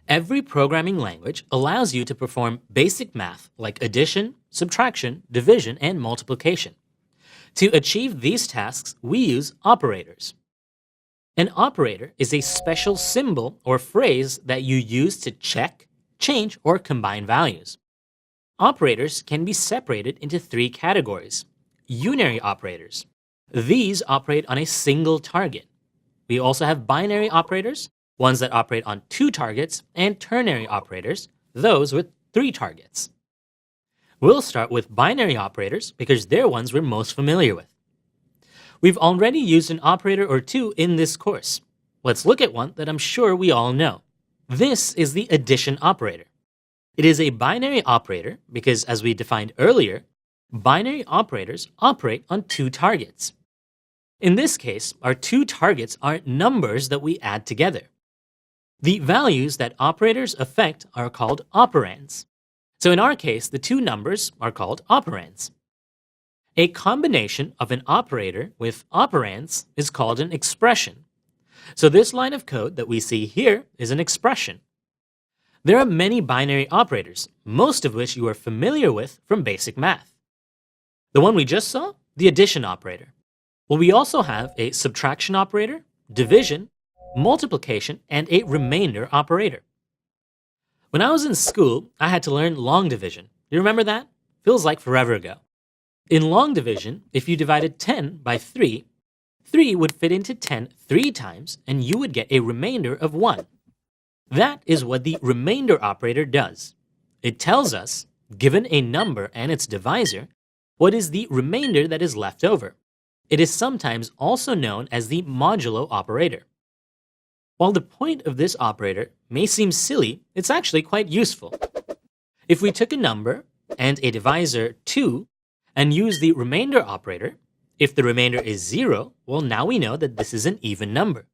Every programming language allows you to perform basic math like addition, subtraction, division, and multiplication. To achieve these tasks, we use operators. An operator is a special symbol or phrase that you use to check, change, or combine values. Operators can be separated into three categories. Unary operators. These operate on a single target. We also have binary operators, ones that operate on two targets, and ternary operators, those with three targets. We'll start with binary operators because they're ones we're most familiar with. We've already used an operator or two in this course. Let's look at one that I'm sure we all know. This is the addition operator. It is a binary operator because, as we defined earlier, binary operators operate on two targets. In this case, our two targets are numbers that we add together. The values that operators affect are called operands. So in our case, the two numbers are called operands. A combination of an operator with operands is called an expression. So this line of code that we see here is an expression. There are many binary operators, most of which you are familiar with from basic math. The one we just saw, the addition operator. Well, we also have a subtraction operator, division, multiplication, and a remainder operator. When I was in school, I had to learn long division. Do you remember that? Feels like forever ago. In long division, if you divided 10 by 3, 3 would fit into 10 3 times, and you would get a remainder of 1. That is what the remainder operator does. It tells us, given a number and its divisor, what is the remainder that is left over. It is sometimes also known as the modulo operator. While the point of this operator may seem silly, it's actually quite useful. If we took a number and a divisor 2 and used the remainder operator, if the remainder is 0, well, now we know that this is an even number.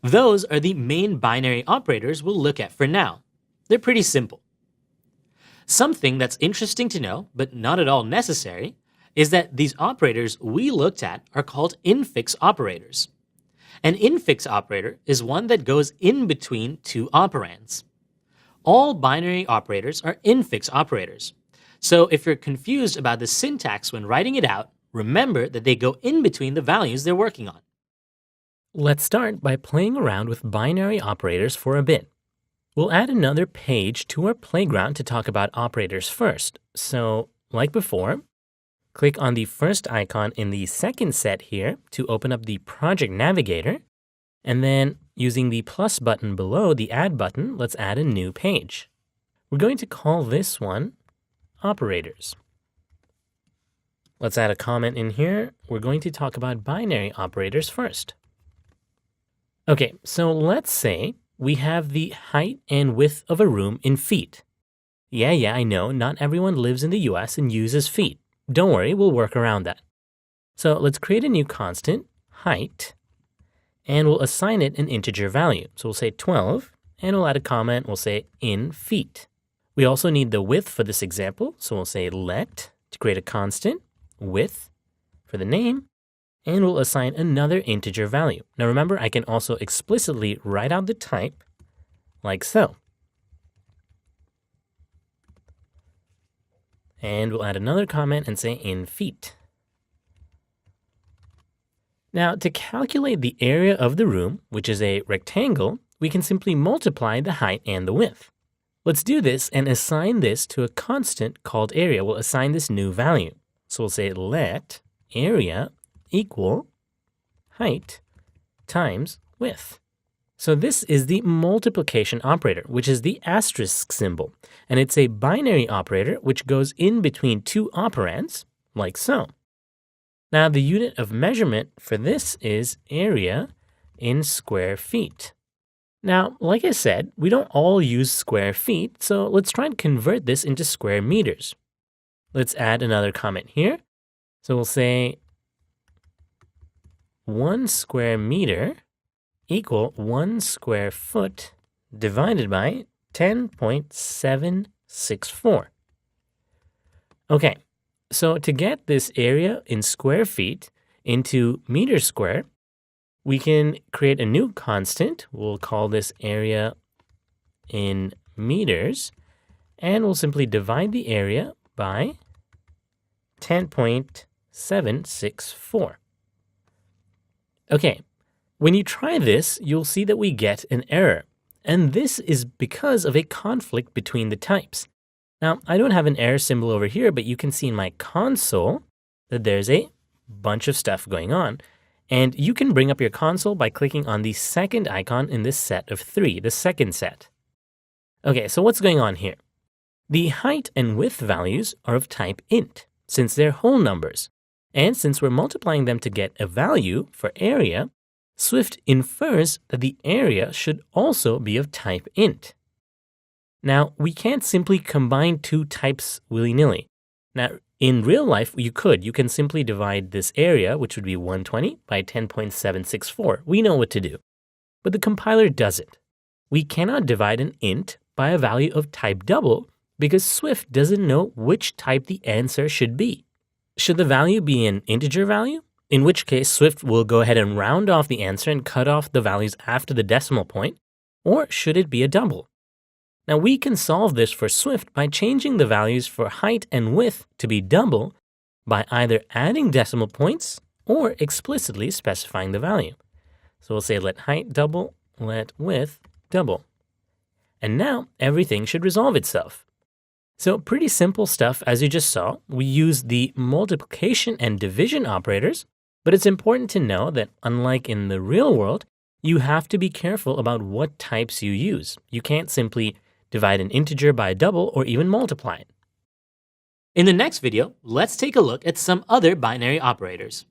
Those are the main binary operators we'll look at for now. They're pretty simple. Something that's interesting to know, but not at all necessary, is that these operators we looked at are called infix operators. An infix operator is one that goes in between two operands. All binary operators are infix operators. So if you're confused about the syntax when writing it out, remember that they go in between the values they're working on. Let's start by playing around with binary operators for a bit. We'll add another page to our playground to talk about operators first. So, like before, click on the first icon in the second set here to open up the Project Navigator, and then using the plus button below the Add button, let's add a new page. We're going to call this one Operators. Let's add a comment in here. We're going to talk about binary operators first. Okay, so let's say we have the height and width of a room in feet. Yeah, I know, not everyone lives in the US and uses feet. Don't worry, we'll work around that. So let's create a new constant, height, and we'll assign it an integer value. So we'll say 12, and we'll add a comment, we'll say in feet. We also need the width for this example, so we'll say let to create a constant, width for the name, and we'll assign another integer value. Now remember, I can also explicitly write out the type like so. And we'll add another comment and say in feet. Now to calculate the area of the room, which is a rectangle, we can simply multiply the height and the width. Let's do this and assign this to a constant called area. We'll assign this new value. So we'll say let area equal height times width. So this is the multiplication operator, which is the asterisk symbol. And it's a binary operator which goes in between two operands, like so. Now the unit of measurement for this is area in square feet. Now, like I said, we don't all use square feet, so let's try and convert this into square meters. Let's add another comment here. So we'll say 1 square meter equal 1 square foot divided by 10.764. Okay, so to get this area in square feet, into meters squared, we can create a new constant. We'll call this area in meters, and we'll simply divide the area by 10.764. Okay, when you try this, you'll see that we get an error, and this is because of a conflict between the types. Now, I don't have an error symbol over here, but you can see in my console that there's a bunch of stuff going on. And you can bring up your console by clicking on the second icon in this set of 3, the second set. Okay, so what's going on here? The height and width values are of type int, since they're whole numbers. And since we're multiplying them to get a value for area, Swift infers that the area should also be of type int. Now, we can't simply combine two types willy-nilly. Now, in real life, you can simply divide this area, which would be 120, by 10.764. We know what to do. But the compiler doesn't. We cannot divide an int by a value of type double because Swift doesn't know which type the answer should be. Should the value be an integer value? In which case, Swift will go ahead and round off the answer and cut off the values after the decimal point. Or should it be a double? Now, we can solve this for Swift by changing the values for height and width to be double by either adding decimal points or explicitly specifying the value. So we'll say let height double, let width double. And now everything should resolve itself. So pretty simple stuff, as you just saw. We use the multiplication and division operators, but it's important to know that unlike in the real world, you have to be careful about what types you use. You can't simply divide an integer by a double or even multiply it. In the next video, let's take a look at some other binary operators.